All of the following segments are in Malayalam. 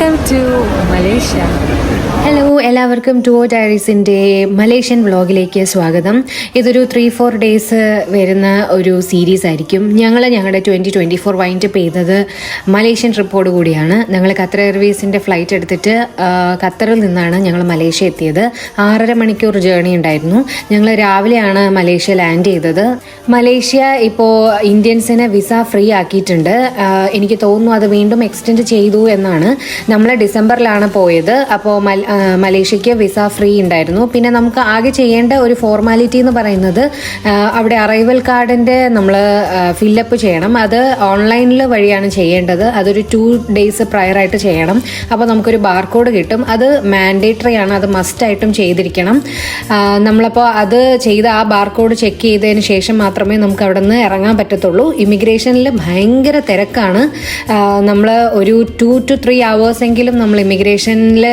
Welcome to Malaysia. ഹലോ, എല്ലാവർക്കും ടൂർ ഡയറീസിൻ്റെ മലേഷ്യൻ വ്ളോഗിലേക്ക് സ്വാഗതം. ഇതൊരു 3-4 ഡേയ്സ് വരുന്ന ഒരു സീരീസ് ആയിരിക്കും. ഞങ്ങളുടെ 2024 വൈൻഡപ്പ് ചെയ്തത് മലേഷ്യൻ ട്രിപ്പോട് കൂടിയാണ്. ഞങ്ങൾ ഖത്തർ എയർവേസിൻ്റെ ഫ്ലൈറ്റ് എടുത്തിട്ട് ഖത്തറിൽ നിന്നാണ് ഞങ്ങൾ മലേഷ്യ എത്തിയത്. 6.5 മണിക്കൂർ ജേർണി ഉണ്ടായിരുന്നു. ഞങ്ങൾ രാവിലെയാണ് മലേഷ്യ ലാൻഡ് ചെയ്തത്. മലേഷ്യ ഇപ്പോൾ ഇന്ത്യൻസിന് വിസ ഫ്രീ ആക്കിയിട്ടുണ്ട്. എനിക്ക് തോന്നുന്നു അത് വീണ്ടും എക്സ്റ്റെൻഡ് ചെയ്തു എന്നാണ്. നമ്മൾ ഡിസംബറിലാണ് പോയത്. അപ്പോൾ മലേഷ്യയ്ക്ക് വിസ ഫ്രീ ഉണ്ടായിരുന്നു. പിന്നെ നമുക്ക് ആകെ ചെയ്യേണ്ട ഒരു ഫോർമാലിറ്റി എന്ന് പറയുന്നത് അവിടെ അറൈവൽ കാർഡിൻ്റെ നമ്മൾ ഫില്ലപ്പ് ചെയ്യണം. അത് ഓൺലൈനിൽ വഴിയാണ് ചെയ്യേണ്ടത്. അതൊരു 2 ഡേയ്സ് പ്രയറായിട്ട് ചെയ്യണം. അപ്പോൾ നമുക്കൊരു ബാർകോഡ് കിട്ടും. അത് മാൻഡേറ്ററി ആണ്, അത് മസ്റ്റായിട്ടും ചെയ്തിരിക്കണം. നമ്മളപ്പോൾ അത് ചെയ്ത് ആ ബാർകോഡ് ചെക്ക് ചെയ്തതിന് ശേഷം മാത്രമേ നമുക്ക് അവിടെ നിന്ന് ഇറങ്ങാൻ പറ്റത്തുള്ളൂ. ഇമിഗ്രേഷനിൽ ഭയങ്കര തിരക്കാണ്. നമ്മൾ ഒരു 2 to 3 hours എങ്കിലും നമ്മൾ ഇമിഗ്രേഷനിൽ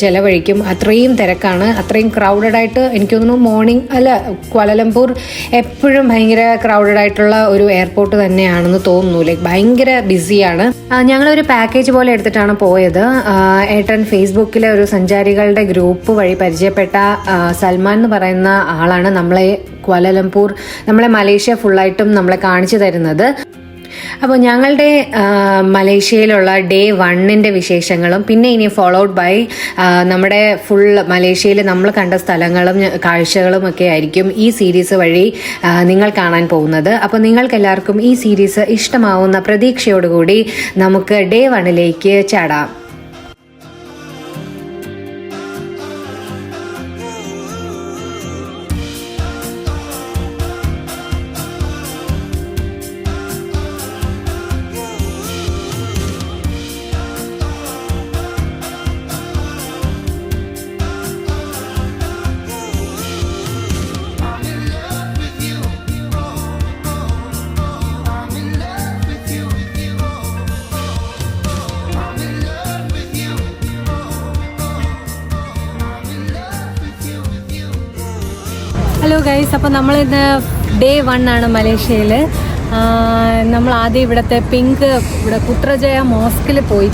ചെലവഴിക്കും. അത്രയും തിരക്കാണ്, അത്രയും ക്രൗഡഡ് ആയിട്ട്. എനിക്ക് തോന്നുന്നു ക്വാലലംപൂർ എപ്പോഴും ഭയങ്കര ക്രൗഡഡ് ആയിട്ടുള്ള ഒരു എയർപോർട്ട് തന്നെയാണെന്ന് തോന്നുന്നു. ലൈക്ക് ഭയങ്കര ബിസിയാണ്. ഞങ്ങളൊരു പാക്കേജ് പോലെ എടുത്തിട്ടാണ് പോയത്. ഏട്ടൻ ഫേസ്ബുക്കിലെ ഒരു സഞ്ചാരികളുടെ ഗ്രൂപ്പ് വഴി പരിചയപ്പെട്ട സൽമാൻ എന്ന് പറയുന്ന ആളാണ് നമ്മളെ മലേഷ്യ ഫുള്ളായിട്ടും നമ്മളെ കാണിച്ചു തരുന്നത്. അപ്പോൾ ഞങ്ങളുടെ മലേഷ്യയിലുള്ള ഡേ 1ൻ്റെ വിശേഷങ്ങളും പിന്നെ ഇനി ഫോളോഡ് ബൈ നമ്മുടെ ഫുൾ മലേഷ്യയിൽ നമ്മൾ കണ്ട സ്ഥലങ്ങളും കാഴ്ചകളും ഒക്കെ ആയിരിക്കും ഈ സീരീസ് വഴി നിങ്ങൾ കാണാൻ പോകുന്നത്. അപ്പോൾ നിങ്ങൾക്ക് എല്ലാവർക്കും ഈ സീരീസ് ഇഷ്ടമാവുന്ന പ്രതീക്ഷയോടുകൂടി നമുക്ക് ഡേ 1ലേക്ക് ചാടാം. ഹലോ ഗൈസ്, അപ്പോൾ നമ്മളിന്ന് ഡേ 1 ആണ് മലേഷ്യയിൽ. നമ്മൾ ആദ്യം ഇവിടെ പുത്രജയ മോസ്കിൽ പോയി.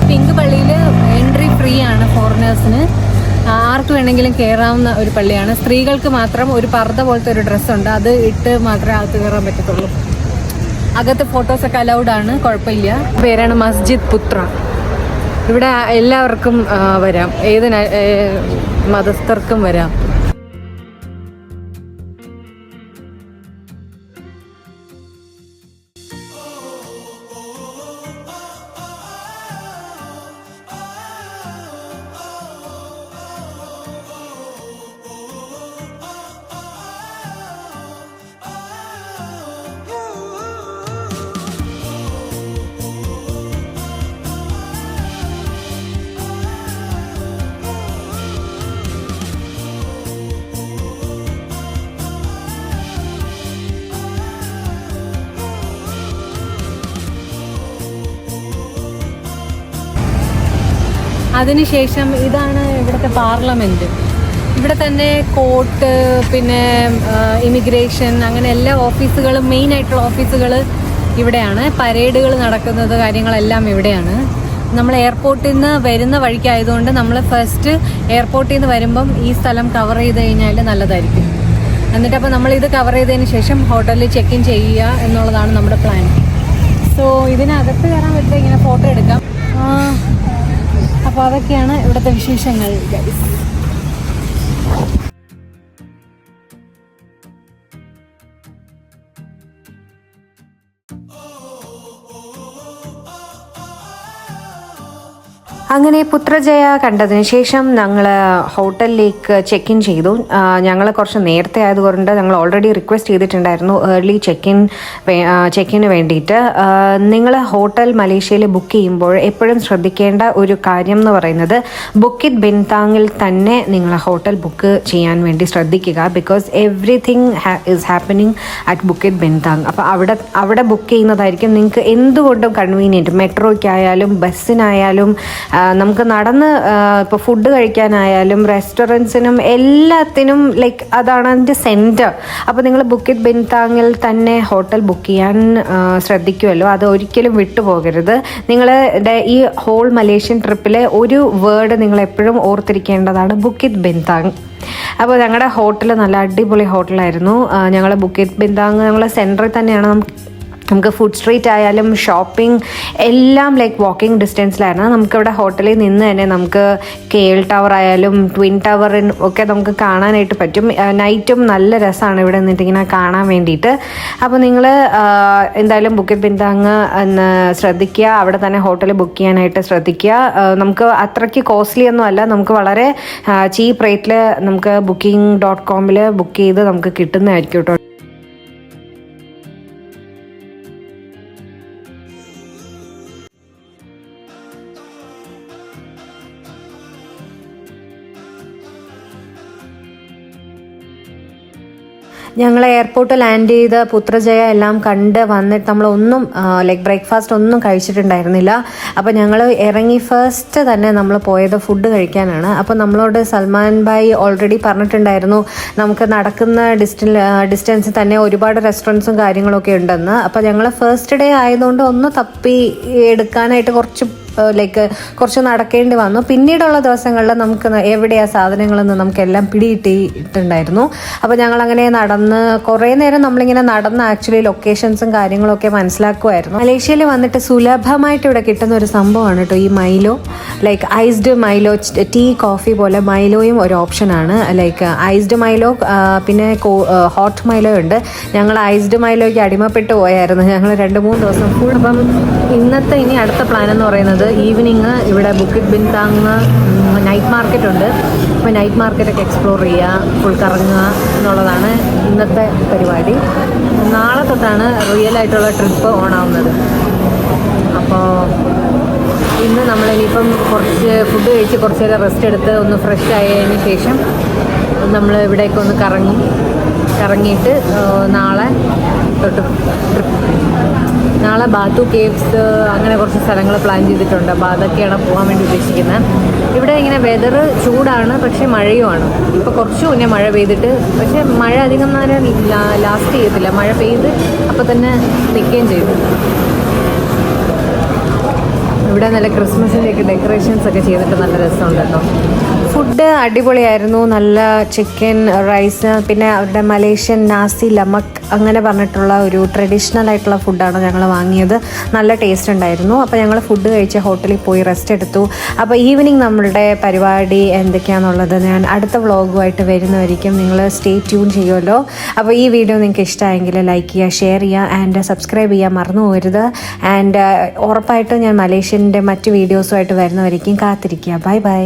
പിങ്ക് പള്ളിയിൽ എൻട്രി ഫ്രീ ആണ് ഫോറിനേഴ്സിന്. ആർക്ക് വേണമെങ്കിലും കയറാവുന്ന ഒരു പള്ളിയാണ്. സ്ത്രീകൾക്ക് മാത്രം ഒരു പർദ്ദ പോലത്തെ ഒരു ഡ്രസ്സുണ്ട്, അത് ഇട്ട് മാത്രമേ അകത്ത് കയറാൻ പറ്റത്തുള്ളൂ. അകത്ത് ഫോട്ടോസൊക്കെ അലൗഡ് ആണ്, കുഴപ്പമില്ല. പേരാണ് മസ്ജിദ് പുത്ര. ഇവിടെ എല്ലാവർക്കും വരാം, ഏത് മതസ്ഥർക്കും വരാം. അതിനുശേഷം ഇതാണ് ഇവിടുത്തെ പാർലമെൻറ്റ്. ഇവിടെ തന്നെ കോർട്ട്, പിന്നെ ഇമിഗ്രേഷൻ, അങ്ങനെ എല്ലാ ഓഫീസുകളും, മെയിനായിട്ടുള്ള ഓഫീസുകൾ ഇവിടെയാണ്. പരേഡുകൾ നടക്കുന്നത്, കാര്യങ്ങളെല്ലാം ഇവിടെയാണ്. നമ്മൾ എയർപോർട്ടിൽ നിന്ന് വരുന്ന വഴിക്കായതുകൊണ്ട് നമ്മൾ ഫസ്റ്റ് എയർപോർട്ടിൽ നിന്ന് വരുമ്പം ഈ സ്ഥലം കവർ ചെയ്ത് കഴിഞ്ഞാൽ നല്ലതായിരിക്കും. എന്നിട്ടപ്പോൾ നമ്മളിത് കവർ ചെയ്തതിന് ശേഷം ഹോട്ടലിൽ ചെക്ക് ഇൻ ചെയ്യുക എന്നുള്ളതാണ് നമ്മുടെ പ്ലാൻ. സോ ഇതിനകത്ത് കയറാൻ പറ്റില്ല, ഇങ്ങനെ ഫോട്ടോ എടുക്കാം. അപ്പോൾ അതൊക്കെയാണ് ഇവിടുത്തെ വിശേഷങ്ങൾ ഗൈസ്. അങ്ങനെ പുത്രജയ കണ്ടതിന് ശേഷം ഞങ്ങൾ ഹോട്ടലിലേക്ക് ചെക്ക് ഇൻ ചെയ്തു. ഞങ്ങൾ കുറച്ച് നേരത്തെ ആയതുകൊണ്ട് ഞങ്ങൾ ഓൾറെഡി റിക്വസ്റ്റ് ചെയ്തിട്ടുണ്ടായിരുന്നു ഏർലി ചെക്കിന് വേണ്ടിയിട്ട്. നിങ്ങൾ ഹോട്ടൽ മലേഷ്യയിൽ ബുക്ക് ചെയ്യുമ്പോൾ എപ്പോഴും ശ്രദ്ധിക്കേണ്ട ഒരു കാര്യം എന്ന് പറയുന്നത് ബുക്കിറ്റ് ബിൻതാങ്ങിൽ തന്നെ നിങ്ങൾ ഹോട്ടൽ ബുക്ക് ചെയ്യാൻ വേണ്ടി ശ്രദ്ധിക്കുക. Because everything is happening at Bukit ബിൻതാങ്. അപ്പോൾ അവിടെ ബുക്ക് ചെയ്യുന്നതായിരിക്കും നിങ്ങൾക്ക് എന്തുകൊണ്ടും കൺവീനിയൻറ്റ്. മെട്രോയ്ക്കായാലും ബസ്സിനായാലും നമുക്ക് നടന്ന് ഇപ്പോൾ ഫുഡ് കഴിക്കാനായാലും റെസ്റ്റോറൻറ്റ്സിനും എല്ലാത്തിനും ലൈക്ക് അതാണ് അതിൻ്റെ സെൻറ്റർ. അപ്പോൾ നിങ്ങൾ ബുക്കിറ്റ് ബിൻതാങ്ങിൽ തന്നെ ഹോട്ടൽ ബുക്ക് ചെയ്യാൻ ശ്രദ്ധിക്കുമല്ലോ, അത് ഒരിക്കലും വിട്ടുപോകരുത്. നിങ്ങൾ ഈ ഹോൾ മലേഷ്യൻ ട്രിപ്പിലെ ഒരു വേർഡ് നിങ്ങൾ എപ്പോഴും ഓർത്തിരിക്കേണ്ടതാണ്, ബുക്കിറ്റ് ബിൻതാങ്. അപ്പോൾ ഞങ്ങളുടെ ഹോട്ടൽ നല്ല അടിപൊളി ഹോട്ടലായിരുന്നു. ഞങ്ങൾ ബുക്കിറ്റ് ബിൻതാങ് ഞങ്ങൾ സെൻറ്ററിൽ തന്നെയാണ്. നമുക്ക് ഫുഡ് സ്ട്രീറ്റ് ആയാലും ഷോപ്പിംഗ് എല്ലാം ലൈക്ക് വാക്കിംഗ് ഡിസ്റ്റൻസിലായിരുന്നു. നമുക്കിവിടെ ഹോട്ടലിൽ നിന്ന് തന്നെ നമുക്ക് KL ടവർ ആയാലും ട്വിൻ ടവർ ഒക്കെ നമുക്ക് കാണാനായിട്ട് പറ്റും. നൈറ്റും നല്ല രസമാണ് ഇവിടെ നിന്നിട്ട് ഇങ്ങനെ കാണാൻ വേണ്ടിയിട്ട്. അപ്പോൾ നിങ്ങൾ എന്തായാലും ബുക്കിറ്റ് ബിൻതാങ് എന്ന് ശ്രദ്ധിക്കുക, അവിടെ തന്നെ ഹോട്ടൽ ബുക്ക് ചെയ്യാനായിട്ട് ശ്രദ്ധിക്കുക. നമുക്ക് അത്രയ്ക്ക് കോസ്റ്റ്ലി ഒന്നും അല്ല, നമുക്ക് വളരെ ചീപ്പ് റേറ്റിൽ നമുക്ക് booking.com ബുക്ക് ചെയ്ത് നമുക്ക് കിട്ടുന്നതായിരിക്കും കേട്ടോ. ഞങ്ങൾ എയർപോർട്ട് ലാൻഡ് ചെയ്ത് പുത്രജയ എല്ലാം കണ്ട് വന്നിട്ട് നമ്മളൊന്നും ലൈക്ക് ബ്രേക്ക്ഫാസ്റ്റ് ഒന്നും കഴിച്ചിട്ടുണ്ടായിരുന്നില്ല. അപ്പോൾ ഞങ്ങൾ ഇറങ്ങി ഫസ്റ്റ് തന്നെ നമ്മൾ പോയത് ഫുഡ് കഴിക്കാനാണ്. അപ്പോൾ നമ്മളോട് സൽമാൻ ഭായ് ഓൾറെഡി പറഞ്ഞിട്ടുണ്ടായിരുന്നു നമുക്ക് നടക്കുന്ന ഡിസ്റ്റൻസിൽ തന്നെ ഒരുപാട് റെസ്റ്റോറൻറ്റ്സും കാര്യങ്ങളൊക്കെ ഉണ്ടെന്ന്. അപ്പോൾ ഞങ്ങൾ ഫസ്റ്റ് ഡേ ആയതുകൊണ്ട് ഒന്ന് തപ്പി എടുക്കാനായിട്ട് കുറച്ച് നടക്കേണ്ടി വന്നു. പിന്നീടുള്ള ദിവസങ്ങളിൽ നമുക്ക് എവിടെയാ സാധനങ്ങളെന്ന് നമുക്കെല്ലാം പിടിയിട്ടിട്ടുണ്ടായിരുന്നു. അപ്പോൾ ഞങ്ങൾ അങ്ങനെ നടന്ന് കുറേ നേരം നമ്മളിങ്ങനെ നടന്ന് ആക്ച്വലി ലൊക്കേഷൻസും കാര്യങ്ങളൊക്കെ മനസ്സിലാക്കുമായിരുന്നു. മലേഷ്യയിൽ വന്നിട്ട് സുലഭമായിട്ട് ഇവിടെ കിട്ടുന്ന ഒരു സംഭവമാണ് കേട്ടോ ഈ Milo. Like iced Milo, tea coffee പോലെ മൈലോയും ഒരു ഓപ്ഷനാണ്. ലൈക്ക് ഐസ്ഡ് മൈലോ പിന്നെ ഹോട്ട് മൈലോ ഉണ്ട്. ഞങ്ങൾ ഐസ്ഡ് മൈലോയ്ക്ക് അടിമപ്പെട്ട് പോയായിരുന്നു. ഞങ്ങൾ 2-3 ദിവസം ഫുൾ. അപ്പം ഇനി അടുത്ത പ്ലാൻ എന്ന് പറയുന്നത് ഈവനിങ് ഇവിടെ ബുക്കിറ്റ് ബിൻതാങ് നൈറ്റ് മാർക്കറ്റ് ഉണ്ട്. അപ്പോൾ നൈറ്റ് മാർക്കറ്റൊക്കെ എക്സ്പ്ലോർ ചെയ്യുക, ഫുൾ കറങ്ങുക എന്നുള്ളതാണ് ഇന്നത്തെ പരിപാടി. നാളെ തൊട്ടാണ് റിയലായിട്ടുള്ള ട്രിപ്പ് ഓണാവുന്നത്. അപ്പോൾ ഇന്ന് നമ്മളിനിയിപ്പം കുറച്ച് ഫുഡ് കഴിച്ച് കുറച്ച് നേരം റെസ്റ്റ് എടുത്ത് ഒന്ന് ഫ്രഷ് ആയതിന് ശേഷം നമ്മൾ ഇവിടേക്ക് ഒന്ന് കറങ്ങിയിട്ട് നാളെ തൊട്ട് നാളെ ബാത്തു കേവ്സ് അങ്ങനെ കുറച്ച് സ്ഥലങ്ങൾ പ്ലാൻ ചെയ്തിട്ടുണ്ട്. അപ്പോൾ അതൊക്കെയാണ് പോകാൻ വേണ്ടി ഉദ്ദേശിക്കുന്നത്. ഇവിടെ ഇങ്ങനെ വെതർ ചൂടാണ്, പക്ഷേ മഴയുമാണ്. ഇപ്പോൾ കുറച്ച് മുന്നേ മഴ പെയ്തിട്ട്, പക്ഷേ മഴ അധികം നേരം ലാസ്റ്റ് ചെയ്യത്തില്ല. മഴ പെയ്ത് അപ്പോൾ തന്നെ നിൽക്കുകയും ചെയ്തു. ഇവിടെ നല്ല ക്രിസ്മസിൻ്റെയൊക്കെ ഡെക്കറേഷൻസ് ഒക്കെ ചെയ്തിട്ട് നല്ല രസമുണ്ട് കേട്ടോ. ഫുഡ് അടിപൊളിയായിരുന്നു. നല്ല ചിക്കൻ റൈസ്, പിന്നെ അവരുടെ മലേഷ്യൻ നാസി ലമക് അങ്ങനെ പറഞ്ഞിട്ടുള്ള ഒരു ട്രഡീഷണൽ ആയിട്ടുള്ള ഫുഡാണ് ഞങ്ങൾ വാങ്ങിയത്. നല്ല ടേസ്റ്റ് ഉണ്ടായിരുന്നു. അപ്പോൾ ഞങ്ങൾ ഫുഡ് കഴിച്ച് ഹോട്ടലിൽ പോയി റെസ്റ്റ് എടുത്തു. അപ്പോൾ ഈവനിങ് നമ്മളുടെ പരിപാടി എന്തൊക്കെയാണെന്നുള്ളത് ഞാൻ അടുത്ത വ്ളോഗുമായിട്ട് വരുന്നവരിക്കും. നിങ്ങൾ സ്റ്റേ ട്യൂൺ ചെയ്യുമല്ലോ. അപ്പോൾ ഈ വീഡിയോ നിങ്ങൾക്ക് ഇഷ്ടമായെങ്കിൽ ലൈക്ക് ചെയ്യുക, ഷെയർ ചെയ്യുക ആൻഡ് സബ്സ്ക്രൈബ് ചെയ്യാൻ മറന്നു പോകരുത്. ആൻഡ് ഉറപ്പായിട്ടും ഞാൻ മലേഷ്യൻ്റെ മറ്റ് വീഡിയോസുമായിട്ട് വരുന്നവരിക്കും കാത്തിരിക്കുക. Bye bye.